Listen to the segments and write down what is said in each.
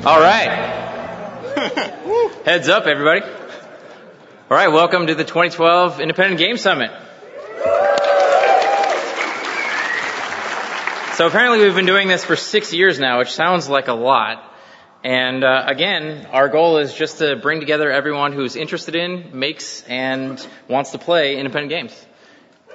All right. Heads up, everybody. All right, welcome to the 2012 Independent Game Summit. So apparently we've been doing this for 6 years now, which sounds like a lot. And again, our goal is just to bring together everyone who's interested in, makes, and wants to play independent games.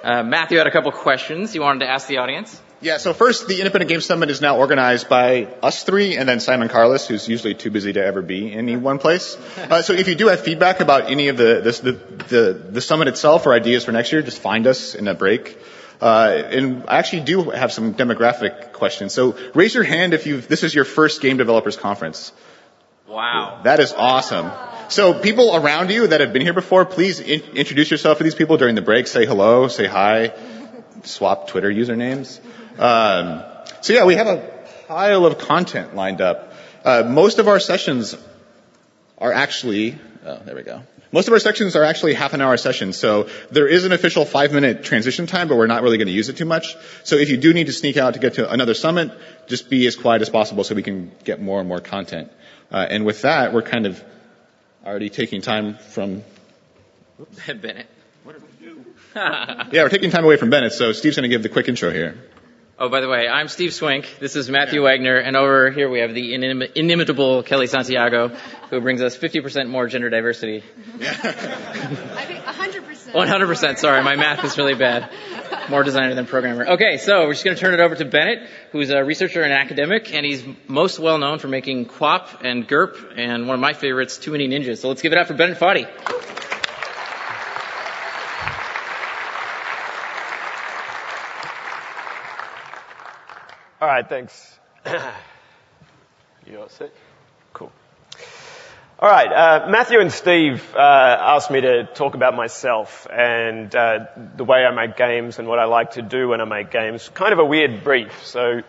Matthew had a couple questions you wanted to ask the audience. Yeah, so first, the Independent Game Summit is now organized by us three and then Simon Carlos, who's usually too busy to ever be in any one place. So if you do have feedback about any of the summit itself or ideas for next year, just find us in a break. And I actually do have some demographic questions. So raise your hand if this is your first Game Developers Conference. Wow. That is awesome. So people around you that have been here before, please introduce yourself to these people during the break. Say hello, say hi, swap Twitter usernames. So yeah, we have a pile of content lined up. Most of our sessions are actually, Most of our sections are actually half-an-hour sessions, so there is an official 5-minute transition time, but we're not really going to use it too much. So if you do need to sneak out to get to another summit, just be as quiet as possible so we can get more and more content. And with that, we're kind of already taking time from Bennett. What did we do? Yeah, we're taking time away from Bennett, so Steve's going to give the quick intro here. Oh, by the way, I'm Steve Swink. This is Matthew Wagner, and over here we have the inimitable Kelly Santiago, who brings us 50% more gender diversity. I think 100%. 100%, sorry, my math is really bad. More designer than programmer. Okay, so we're just going to turn it over to Bennett, who's a researcher and academic, and he's most well known for making QWOP and GURP, and one of my favorites, Too Many Ninjas. So let's give it up for Bennett Foddy. All right, thanks. You all set? Cool. All right, Matthew and Steve asked me to talk about myself and the way I make games and what I like to do when I make games. Kind of a weird brief, so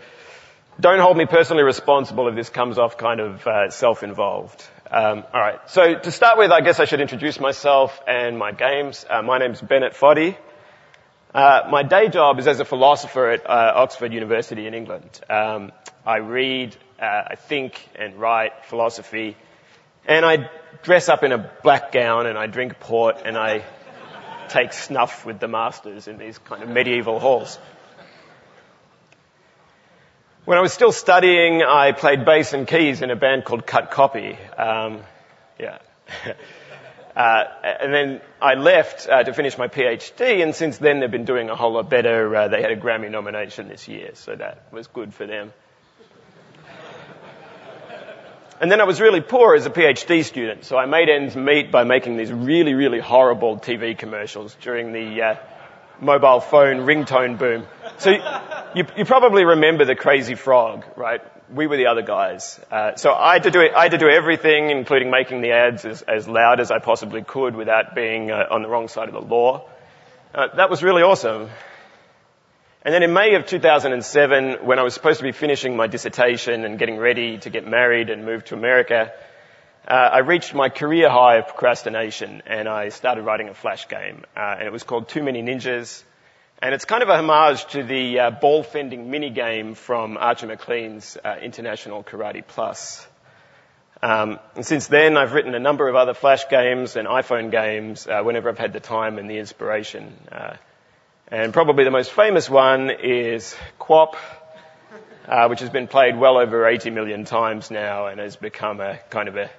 don't hold me personally responsible if this comes off kind of self-involved. All right, so to start with, I guess I should introduce myself and my games. My name's Bennett Foddy. My day job is as a philosopher at Oxford University in England. I read, I think and write philosophy, and I dress up in a black gown and I drink port and I take snuff with the masters in these kind of medieval halls. When I was still studying, I played bass and keys in a band called Cut Copy. And then I left to finish my PhD, and since then they've been doing a whole lot better. They had a Grammy nomination this year, so that was good for them. And then I was really poor as a PhD student, so I made ends meet by making these really, really horrible TV commercials during the mobile phone ringtone boom. So you probably remember the Crazy Frog, right? We were the other guys. So I had to do everything, including making the ads as loud as I possibly could without being on the wrong side of the law. That was really awesome. And then in May of 2007, when I was supposed to be finishing my dissertation and getting ready to get married and move to America, I reached my career high of procrastination and I started writing a Flash game. And it was called Too Many Ninjas. And it's kind of a homage to the ball-fending mini-game from Archer McLean's International Karate Plus. And since then, I've written a number of other Flash games and iPhone games whenever I've had the time and the inspiration. And probably the most famous one is QWOP, which has been played well over 80 million times now and has become a kind of a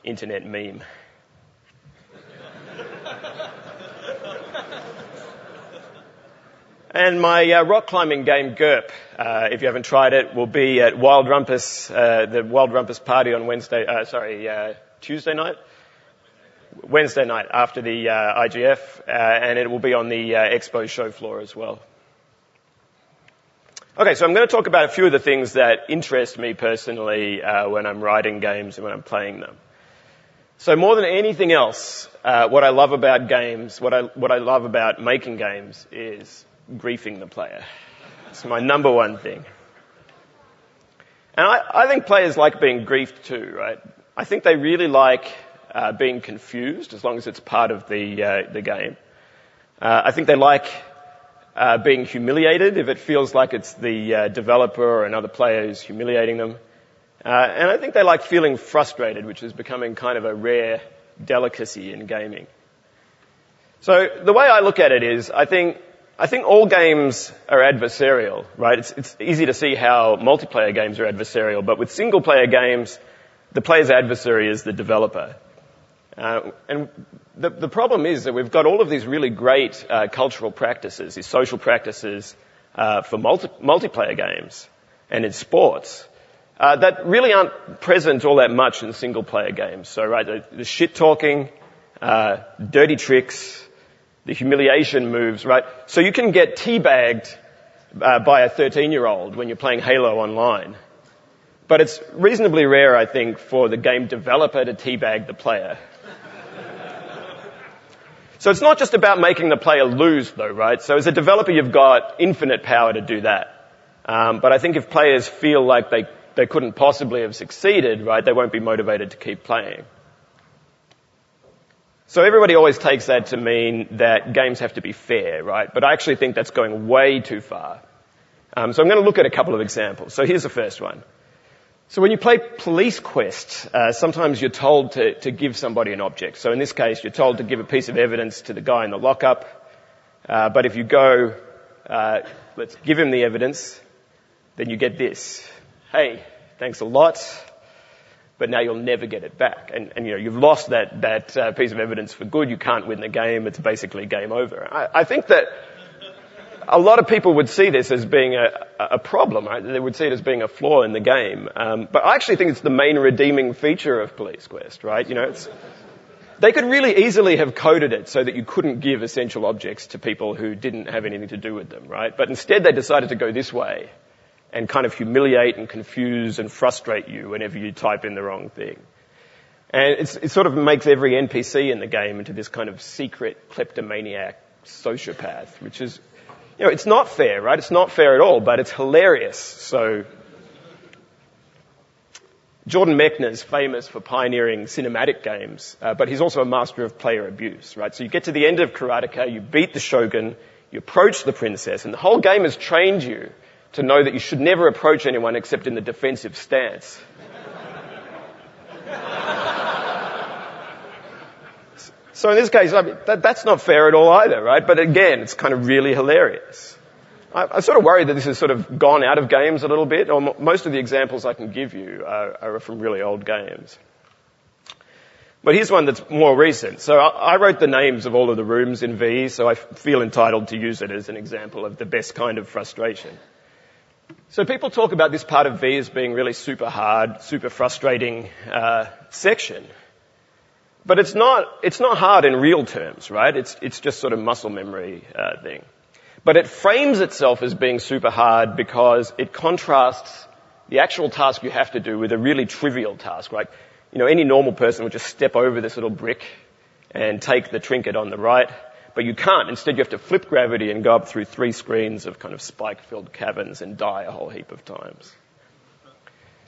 internet meme. And my rock climbing game, GURP, if you haven't tried it, will be at Wild Rumpus, the Wild Rumpus party on Tuesday night? Wednesday night after the IGF, and it will be on the Expo show floor as well. Okay, so I'm going to talk about a few of the things that interest me personally when I'm writing games and when I'm playing them. So more than anything else, what I love about games, what I love about making games is griefing the player. It's my number one thing. And I think players like being griefed too, right? I think they really like being confused as long as it's part of the game. I think they like being humiliated if it feels like it's the developer or another player who's humiliating them. And I think they like feeling frustrated, which is becoming kind of a rare delicacy in gaming. So the way I look at it is, I think all games are adversarial, right? It's easy to see how multiplayer games are adversarial, but with single-player games, the player's adversary is the developer. And the problem is that we've got all of these really great cultural practices, these social practices for multiplayer games and in sports that really aren't present all that much in single-player games. So, right, the shit-talking, dirty tricks, the humiliation moves, right? So you can get teabagged by a 13-year-old when you're playing Halo online. But it's reasonably rare, I think, for the game developer to teabag the player. So it's not just about making the player lose, though, right? So as a developer, you've got infinite power to do that. But I think if players feel like they couldn't possibly have succeeded, right, they won't be motivated to keep playing. So everybody always takes that to mean that games have to be fair, right? But I actually think that's going way too far. So I'm going to look at a couple of examples. So here's the first one. So when you play Police Quest, sometimes you're told to give somebody an object. So in this case, you're told to give a piece of evidence to the guy in the lockup. But if you go, let's give him the evidence, then you get this. Hey, thanks a lot, but now you'll never get it back. And you know, you've lost that piece of evidence for good. You can't win the game. It's basically game over. I think that a lot of people would see this as being a problem, right? They would see it as being a flaw in the game. But I actually think it's the main redeeming feature of Police Quest, right? You know, they could really easily have coded it so that you couldn't give essential objects to people who didn't have anything to do with them, right? But instead they decided to go this way and kind of humiliate and confuse and frustrate you whenever you type in the wrong thing. And it sort of makes every NPC in the game into this kind of secret kleptomaniac sociopath, which is, you know, it's not fair, right? It's not fair at all, but it's hilarious. So Jordan Mechner's famous for pioneering cinematic games, but he's also a master of player abuse, right? So you get to the end of Karateka, you beat the shogun, you approach the princess, and the whole game has trained you to know that you should never approach anyone except in the defensive stance. So in this case, I mean, that's not fair at all either, right? But again, it's kind of really hilarious. I sort of worry that this has sort of gone out of games a little bit, or most of the examples I can give you are from really old games. But here's one that's more recent. So I wrote the names of all of the rooms in V, so I feel entitled to use it as an example of the best kind of frustration. So people talk about this part of V as being really super hard, super frustrating section. But it's not hard in real terms, right? It's just sort of muscle memory thing. But it frames itself as being super hard because it contrasts the actual task you have to do with a really trivial task, right? You know, any normal person would just step over this little brick and take the trinket on the right, but you can't. Instead, you have to flip gravity and go up through 3 screens of kind of spike-filled caverns and die a whole heap of times.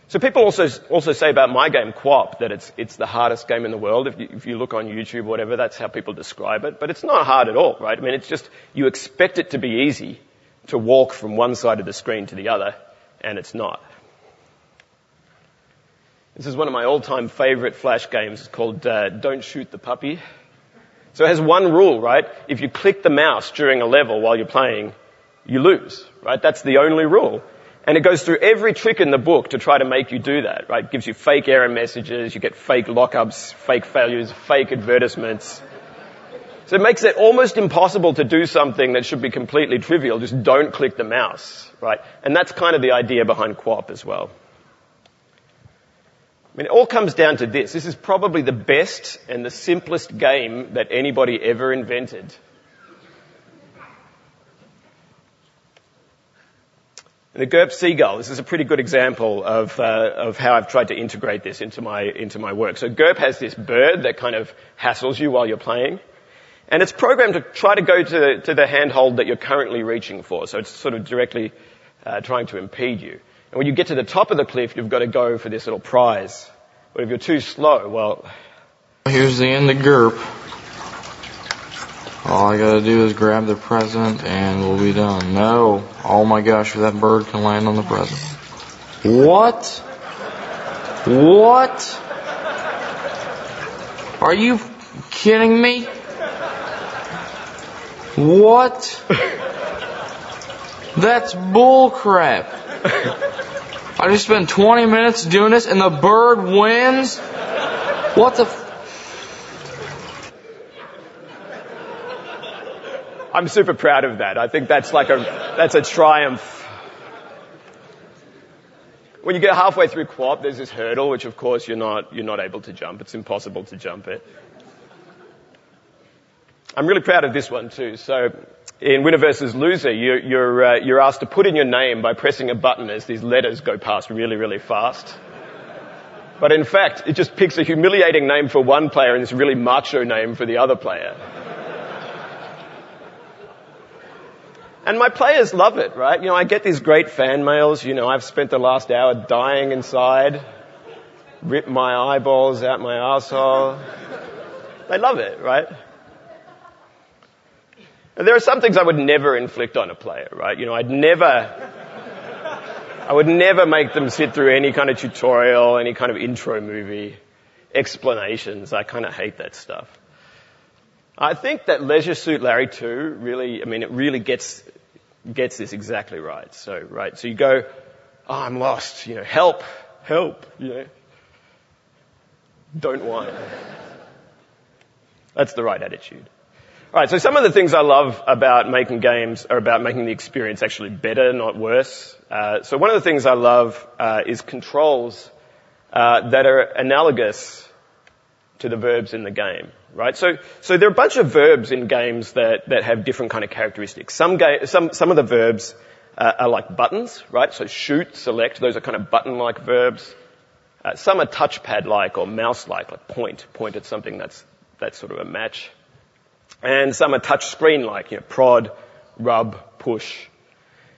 So people also say about my game, QWOP, that it's the hardest game in the world. If you look on YouTube or whatever, that's how people describe it. But it's not hard at all, right? I mean, it's just you expect it to be easy to walk from one side of the screen to the other, and it's not. This is one of my all-time favorite Flash games. It's called Don't Shoot the Puppy. So it has one rule, right? If you click the mouse during a level while you're playing, you lose, right? That's the only rule. And it goes through every trick in the book to try to make you do that, right? It gives you fake error messages, you get fake lockups, fake failures, fake advertisements. So it makes it almost impossible to do something that should be completely trivial. Just don't click the mouse, right? And that's kind of the idea behind QWOP as well. I mean, it all comes down to this. This is probably the best and the simplest game that anybody ever invented. The GURP Seagull, this is a pretty good example of how I've tried to integrate this into my work. So GURP has this bird that kind of hassles you while you're playing, and it's programmed to try to go to the handhold that you're currently reaching for. So it's sort of directly trying to impede you. And when you get to the top of the cliff, you've got to go for this little prize. But if you're too slow, well... Here's the end of GURP. All I gotta do is grab the present and we'll be done. No. Oh my gosh, that bird can land on the present. What? What? Are you kidding me? What? That's bullcrap. I just spent 20 minutes doing this and the bird wins? What the I'm super proud of that. I think that's that's a triumph. When you get halfway through QWOP, there's this hurdle, which of course you're not able to jump. It's impossible to jump it. I'm really proud of this one too. So in Winner versus Loser, you're asked to put in your name by pressing a button as these letters go past really, really fast. But in fact, it just picks a humiliating name for one player and this really macho name for the other player. And my players love it, right? You know, I get these great fan mails. You know, I've spent the last hour dying inside, ripped my eyeballs out my arsehole. They love it, right? And there are some things I would never inflict on a player, right? You know, I would never make them sit through any kind of tutorial, any kind of intro movie, explanations. I kind of hate that stuff. I think that Leisure Suit Larry 2 really gets this exactly right. So you go, oh, I'm lost, you know, help, you know. Don't whine. That's the right attitude. All right, so some of the things I love about making games are about making the experience actually better, not worse. So one of the things I love is controls that are analogous to the verbs in the game, right? So there are a bunch of verbs in games that have different kind of characteristics. Some of the verbs are like buttons, right? So shoot, select, those are kind of button-like verbs. Some are touchpad-like or mouse-like point at something that's sort of a match. And some are touch screen-like, you know, prod, rub, push.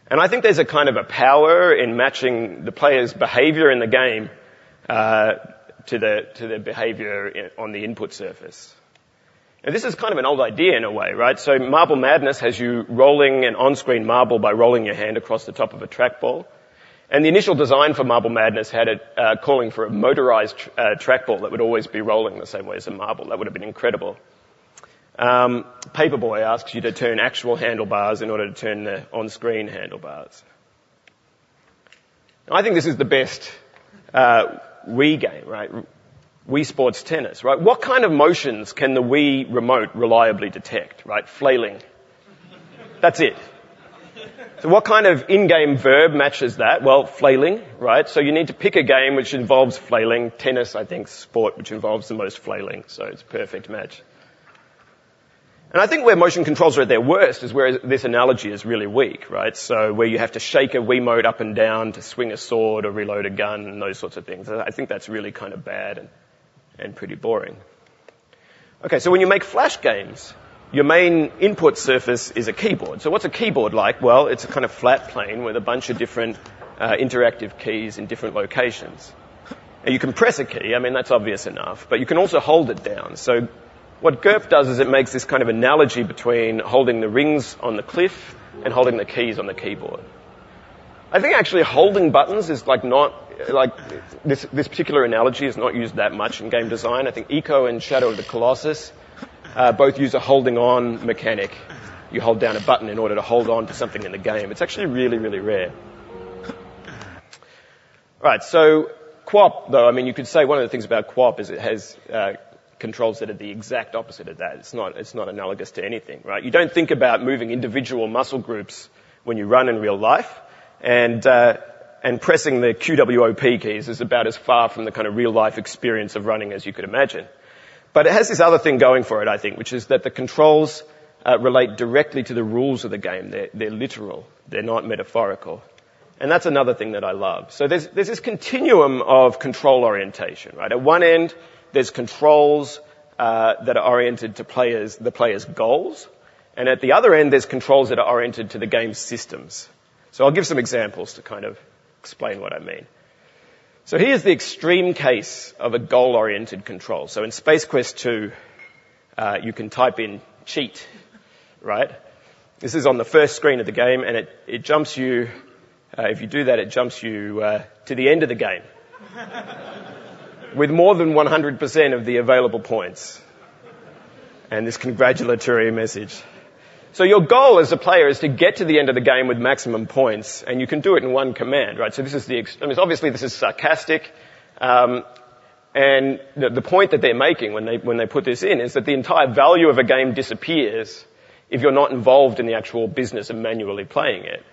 And I think there's a kind of a power in matching the player's behavior in the game to their behavior on the input surface. And this is kind of an old idea in a way, right? So Marble Madness has you rolling an on-screen marble by rolling your hand across the top of a trackball. And the initial design for Marble Madness had it calling for a motorized trackball that would always be rolling the same way as a marble. That would have been incredible. Paperboy asks you to turn actual handlebars in order to turn the on-screen handlebars. Now, I think this is the best Wii game, right? Wii Sports Tennis, right? What kind of motions can the Wii remote reliably detect, right? Flailing. That's it. So what kind of in-game verb matches that? Well, flailing, right? So you need to pick a game which involves flailing. Tennis, I think, sport which involves the most flailing, so it's a perfect match. And I think where motion controls are at their worst is where this analogy is really weak, right? So where you have to shake a Wiimote up and down to swing a sword or reload a gun and those sorts of things. I think that's really kind of bad and pretty boring. Okay, so when you make Flash games, your main input surface is a keyboard. So what's a keyboard like? Well, it's a kind of flat plane with a bunch of different interactive keys in different locations. And you can press a key, I mean, that's obvious enough, but you can also hold it down. So what QWOP does is it makes this kind of analogy between holding the rings on the cliff and holding the keys on the keyboard. I think actually holding buttons is this particular analogy is not used that much in game design. I think Eco and Shadow of the Colossus both use a holding on mechanic. You hold down a button in order to hold on to something in the game. It's actually really, really rare. Right, so QWOP, though, I mean, you could say one of the things about QWOP is it has controls that are the exact opposite of that. It's not analogous to anything, right? You don't think about moving individual muscle groups when you run in real life, and pressing the QWOP keys is about as far from the kind of real life experience of running as you could imagine. But it has this other thing going for it, I think, which is that the controls relate directly to the rules of the game. They're literal. They're not metaphorical. And that's another thing that I love. So there's this continuum of control orientation, right? At one end, there's controls that are oriented to the player's goals. And at the other end, there's controls that are oriented to the game's systems. So I'll give some examples to kind of explain what I mean. So here's the extreme case of a goal-oriented control. So in Space Quest 2, you can type in cheat, right? This is on the first screen of the game, and it jumps you, if you do that, it jumps you to the end of the game. with more than 100% of the available points. And this congratulatory message. So your goal as a player is to get to the end of the game with maximum points, and you can do it in one command, right? So this is obviously this is sarcastic, and the point that they're making when they put this in is that the entire value of a game disappears if you're not involved in the actual business of manually playing it.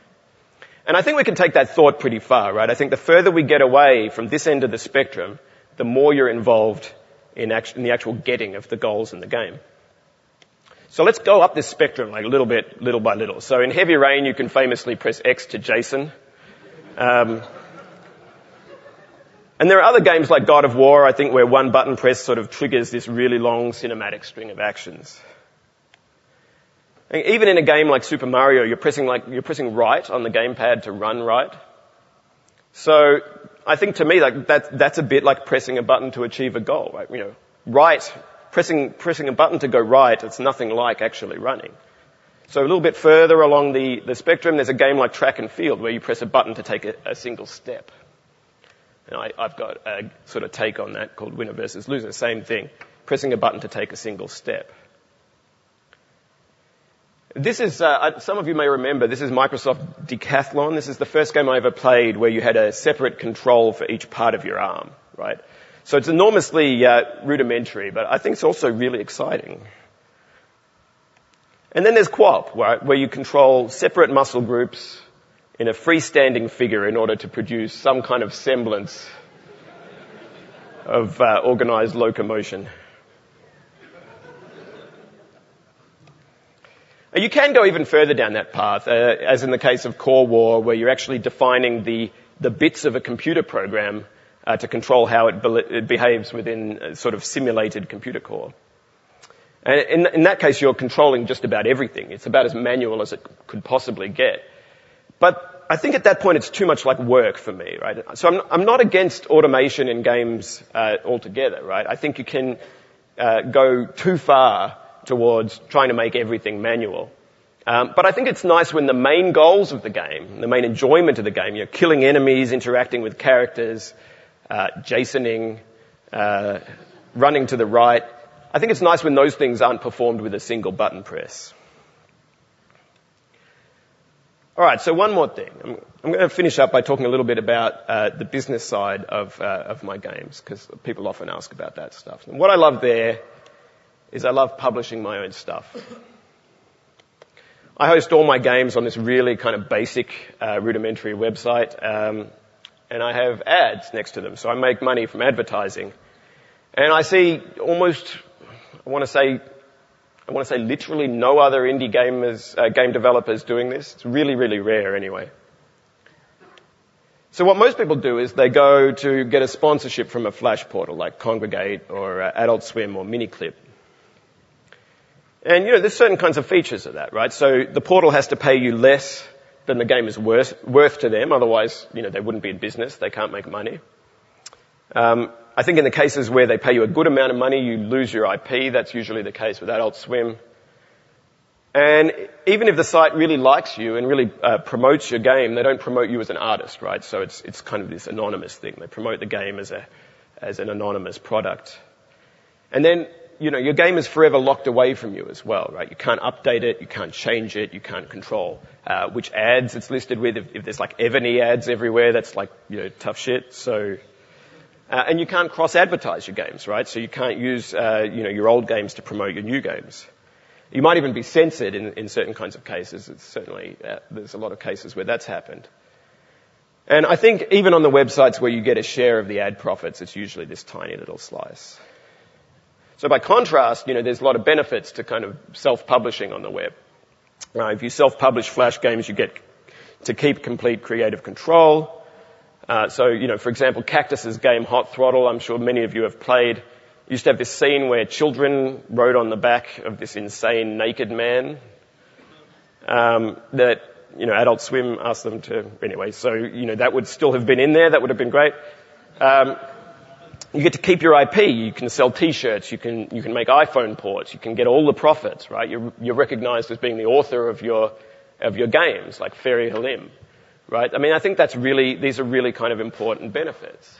And I think we can take that thought pretty far, right? I think the further we get away from this end of the spectrum, the more you're involved in the actual getting of the goals in the game. So let's go up this spectrum like a little bit, little by little. So in Heavy Rain, you can famously press X to Jason. And there are other games like God of War, I think, where one button press sort of triggers this really long cinematic string of actions. And even in a game like Super Mario, you're pressing right on the gamepad to run right. So I think to me, like that's a bit like pressing a button to achieve a goal, right? Right. Pressing a button to go right, it's nothing like actually running. So a little bit further along the spectrum, there's a game like Track and Field where you press a button to take a single step. And I've got a sort of take on that called Winner versus Loser. Same thing, pressing a button to take a single step. This is, some of you may remember, this is Microsoft Decathlon. This is the first game I ever played where you had a separate control for each part of your arm, right? So it's enormously rudimentary, but I think it's also really exciting. And then there's QWOP, right, where you control separate muscle groups in a freestanding figure in order to produce some kind of semblance of organized locomotion. And you can go even further down that path, as in the case of Core War, where you're actually defining the bits of a computer program to control how it behaves within a sort of simulated computer core. And in that case, you're controlling just about everything. It's about as manual as it could possibly get. But I think at that point, it's too much like work for me, right? So I'm not against automation in games altogether, right? I think you can go too far towards trying to make everything manual. But I think it's nice when the main goals of the game, the main enjoyment of the game, killing enemies, interacting with characters, Jasoning, running to the right. I think it's nice when those things aren't performed with a single button press. All right, so one more thing. I'm going to finish up by talking a little bit about the business side of my games, because people often ask about that stuff. And what I love there is I love publishing my own stuff. I host all my games on this really kind of basic, rudimentary website, and I have ads next to them, so I make money from advertising. And I see almost, I want to say literally no other indie game developers doing this. It's really, really rare anyway. So what most people do is they go to get a sponsorship from a Flash portal like Congregate or Adult Swim or Miniclip. And, there's certain kinds of features of that, right? So the portal has to pay you less than the game is worth to them. Otherwise, they wouldn't be in business. They can't make money. I think in the cases where they pay you a good amount of money, you lose your IP. That's usually the case with Adult Swim. And even if the site really likes you and really promotes your game, they don't promote you as an artist, right? So it's kind of this anonymous thing. They promote the game as an anonymous product. And then, your game is forever locked away from you as well, right? You can't update it, you can't change it, you can't control which ads it's listed with. If there's like Evany ads everywhere, that's like, tough shit. So, and you can't cross-advertise your games, right? So you can't use, your old games to promote your new games. You might even be censored in certain kinds of cases. It's certainly, there's a lot of cases where that's happened. And I think even on the websites where you get a share of the ad profits, it's usually this tiny little slice. So by contrast, there's a lot of benefits to kind of self-publishing on the web. If you self-publish Flash games, you get to keep complete creative control. So, for example, Cactus's game Hot Throttle, I'm sure many of you have played, used to have this scene where children rode on the back of this insane naked man that, Adult Swim asked them to, anyway, so, that would still have been in there. That would have been great. You get to keep your IP. You can sell T-shirts. You can make iPhone ports. You can get all the profits, right? You're recognized as being the author of your games, like Fairy Halim, right? I mean, I think these are really kind of important benefits.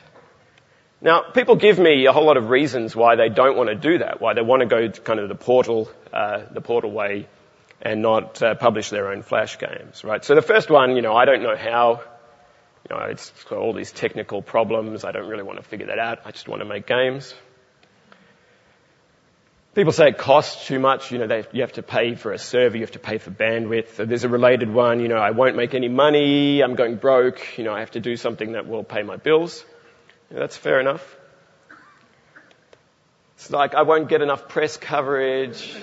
Now, people give me a whole lot of reasons why they don't want to do that, why they want to go to kind of the portal way and not publish their own Flash games, right? So the first one, I don't know how. It's got all these technical problems. I don't really want to figure that out. I just want to make games. People say it costs too much. You have to pay for a server. You have to pay for bandwidth. There's a related one. I won't make any money. I'm going broke. I have to do something that will pay my bills. That's fair enough. It's like I won't get enough press coverage.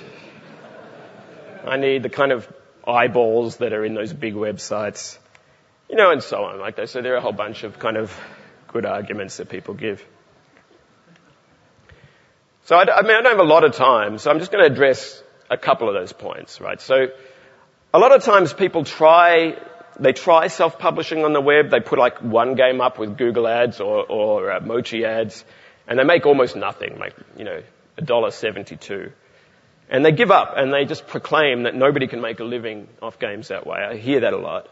I need the kind of eyeballs that are in those big websites, and so on. So there are a whole bunch of kind of good arguments that people give. So I don't have a lot of time, so I'm just going to address a couple of those points, right? So a lot of times people try self-publishing on the web. They put one game up with Google ads or Mochi ads, and they make almost nothing, $1.72. And they give up, and they just proclaim that nobody can make a living off games that way. I hear that a lot.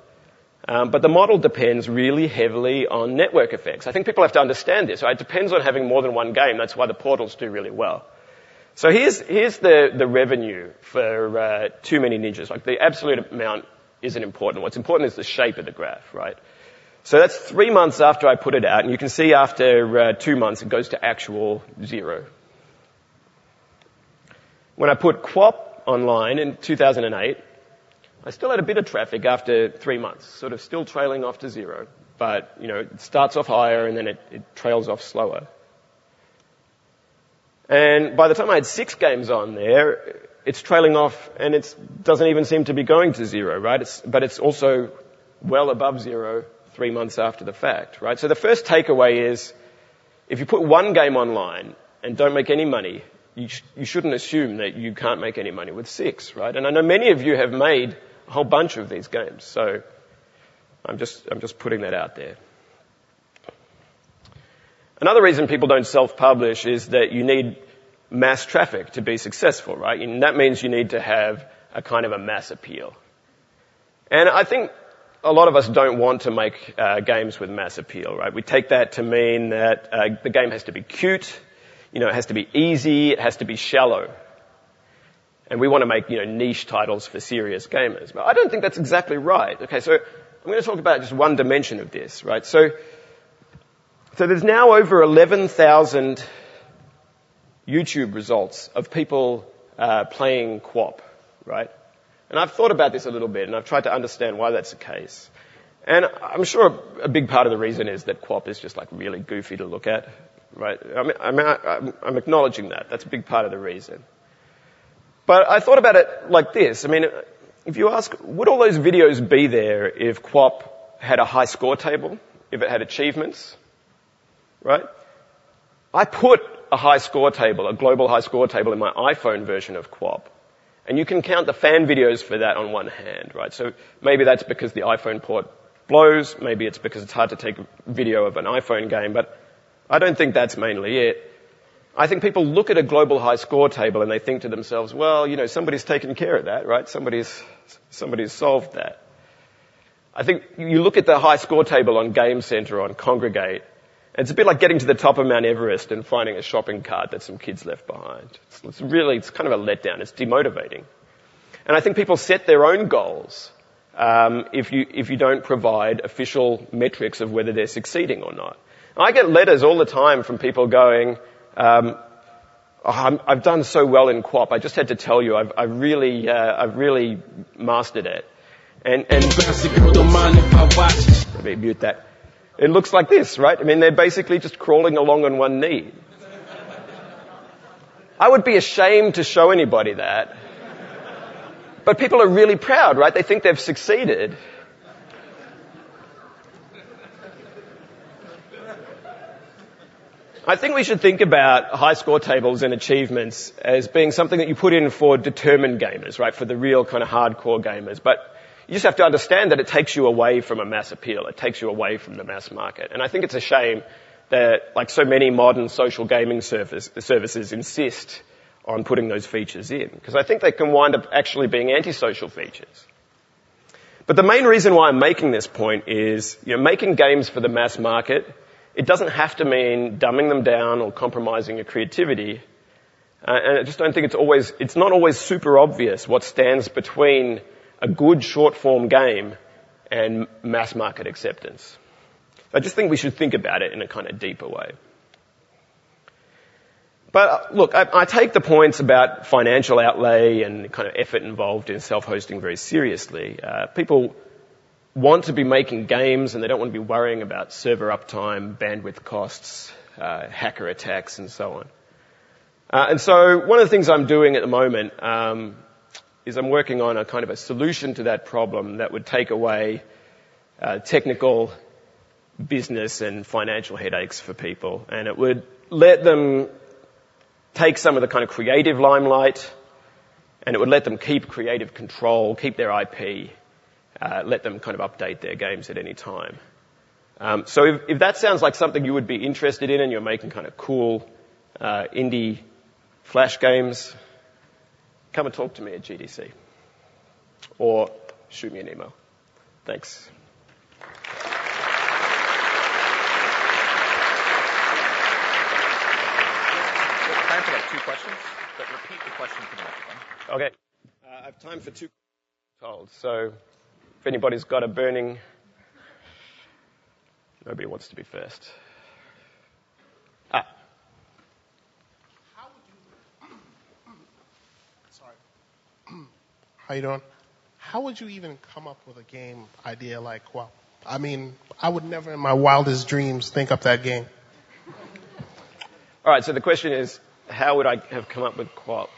But the model depends really heavily on network effects. I think people have to understand this, right? It depends on having more than one game. That's why the portals do really well. So here's the revenue for Too Many Ninjas. The absolute amount isn't important. What's important is the shape of the graph, right? So that's 3 months after I put it out, and you can see after 2 months it goes to actual 0. When I put QWOP online in 2008, I still had a bit of traffic after 3 months, sort of still trailing off to 0. But, it starts off higher and then it trails off slower. And by the time I had 6 games on there, it's trailing off and it doesn't even seem to be going to 0, right? But it's also well above 0 3 months after the fact, right? So the first takeaway is, if you put one game online and don't make any money, you shouldn't assume that you can't make any money with 6, right? And I know many of you have made a whole bunch of these games, so I'm just putting that out there. Another reason people don't self-publish is that you need mass traffic to be successful, right? And that means you need to have a kind of a mass appeal. And I think a lot of us don't want to make games with mass appeal, right? We take that to mean that the game has to be cute, it has to be easy, it has to be shallow. And we want to make, niche titles for serious gamers. But I don't think that's exactly right. Okay, so I'm going to talk about just one dimension of this, right? So there's now over 11,000 YouTube results of people playing QWOP, right? And I've thought about this a little bit, and I've tried to understand why that's the case. And I'm sure a big part of the reason is that QWOP is just really goofy to look at, right? I'm acknowledging that. That's a big part of the reason. But I thought about it like this. If you ask, would all those videos be there if QWOP had a high score table, if it had achievements, right? I put a high score table, a global high score table in my iPhone version of QWOP. And you can count the fan videos for that on one hand, right? So maybe that's because the iPhone port blows. Maybe it's because it's hard to take a video of an iPhone game. But I don't think that's mainly it. I think people look at a global high score table and they think to themselves, well, somebody's taken care of that, right? Somebody's solved that. I think you look at the high score table on Game Center or on Congregate, and it's a bit like getting to the top of Mount Everest and finding a shopping cart that some kids left behind. It's kind of a letdown. It's demotivating. And I think people set their own goals if you don't provide official metrics of whether they're succeeding or not. I get letters all the time from people going, I've done so well in QWOP. I just had to tell you, I've really mastered it. And let me mute that. It looks like this, right? They're basically just crawling along on one knee. I would be ashamed to show anybody that. But people are really proud, right? They think they've succeeded. I think we should think about high score tables and achievements as being something that you put in for determined gamers, right? For the real kind of hardcore gamers. But you just have to understand that it takes you away from a mass appeal. It takes you away from the mass market. And I think it's a shame that, so many modern social gaming services insist on putting those features in. Because I think they can wind up actually being antisocial features. But the main reason why I'm making this point is, making games for the mass market It doesn't have to mean dumbing them down or compromising your creativity. And I just don't think it's not always super obvious what stands between a good short-form game and mass market acceptance. I just think we should think about it in a kind of deeper way. But look, I take the points about financial outlay and kind of effort involved in self-hosting very seriously. People want to be making games and they don't want to be worrying about server uptime, bandwidth costs, hacker attacks, and so on. And so one of the things I'm doing at the moment is I'm working on a kind of a solution to that problem that would take away technical, business, and financial headaches for people. And it would let them take some of the kind of creative limelight, and it would let them keep creative control, keep their IP, let them kind of update their games at any time. So if that sounds like something you would be interested in and you're making kind of cool indie Flash games, come and talk to me at GDC. Or shoot me an email. Thanks. Time for like 2 questions, but repeat the question for the next one. Okay. I have time for 2 told. So if anybody's got a burning... Nobody wants to be first. How you doing? How would you even come up with a game idea like QWOP? I mean, I would never in my wildest dreams think up that game. All right, so the question is, how would I have come up with QWOP?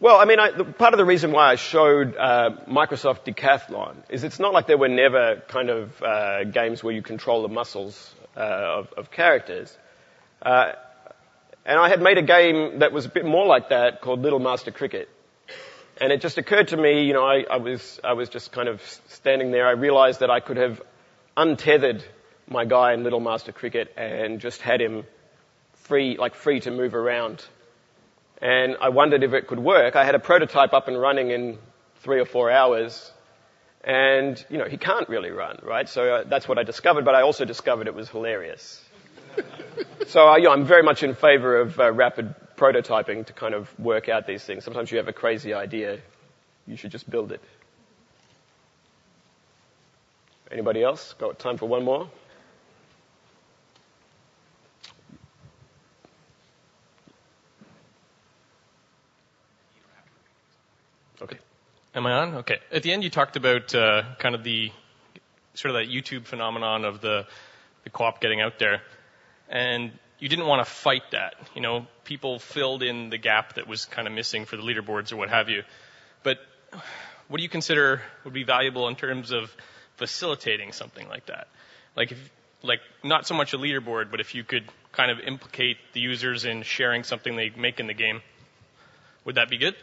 Well, I mean, part of the reason why I showed Microsoft Decathlon is it's not like there were never kind of games where you control the muscles of characters. And I had made a game that was a bit more like that called Little Master Cricket. And it just occurred to me, you know, I was just kind of standing there. I realized that I could have untethered my guy in Little Master Cricket and just had him free to move around. And I wondered if it could work. I had a prototype up and running in 3 or 4 hours. And, you know, he can't really run, right? So that's what I discovered, but I also discovered it was hilarious. So, you know, I'm very much in favor of rapid prototyping to kind of work out these things. Sometimes you have a crazy idea. You should just build it. Anybody else? Got time for one more? Okay. Am I on? Okay. At the end, you talked about kind of the sort of that YouTube phenomenon of the QWOP getting out there. And you didn't want to fight that. You know, people filled in the gap that was kind of missing for the leaderboards or what have you. But what do you consider would be valuable in terms of facilitating something like that? Like not so much a leaderboard, but if you could kind of implicate the users in sharing something they make in the game, would that be good?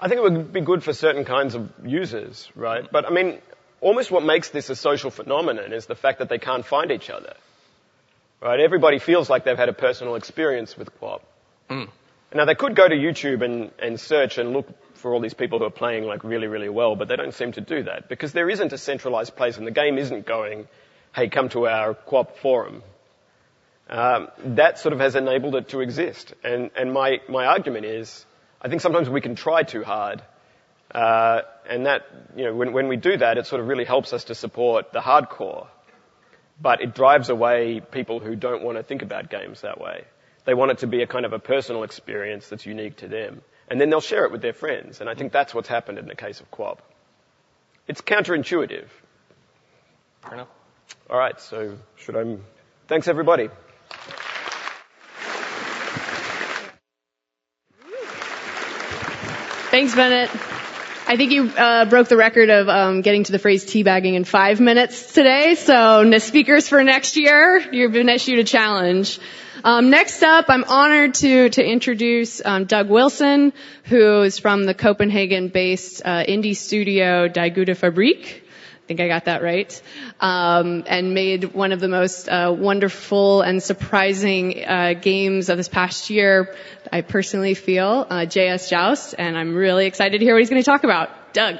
I think it would be good for certain kinds of users, right? But I mean, almost what makes this a social phenomenon is the fact that they can't find each other. Right? Everybody feels like they've had a personal experience with QWOP. Now, they could go to YouTube and search and look for all these people who are playing like really, really well, but they don't seem to do that because there isn't a centralized place and the game isn't going, hey, come to our QWOP forum. That sort of has enabled it to exist. And my argument is, I think sometimes we can try too hard. And that, you know, when we do that, it sort of really helps us to support the hardcore. But it drives away people who don't want to think about games that way. They want it to be a kind of a personal experience that's unique to them. And then they'll share it with their friends. And I think that's what's happened in the case of QWOP. It's counterintuitive. Fair enough. All right, so thanks everybody. Thanks, Bennett. I think you broke the record of getting to the phrase teabagging in 5 minutes today. So speakers for next year, you've been issued a challenge. Next up, I'm honored to introduce Doug Wilson, who is from the Copenhagen-based indie studio Die Gute Fabrik. I think I got that right. And made one of the most wonderful and surprising games of this past year, I personally feel, JS Joust, and I'm really excited to hear what he's going to talk about. Doug.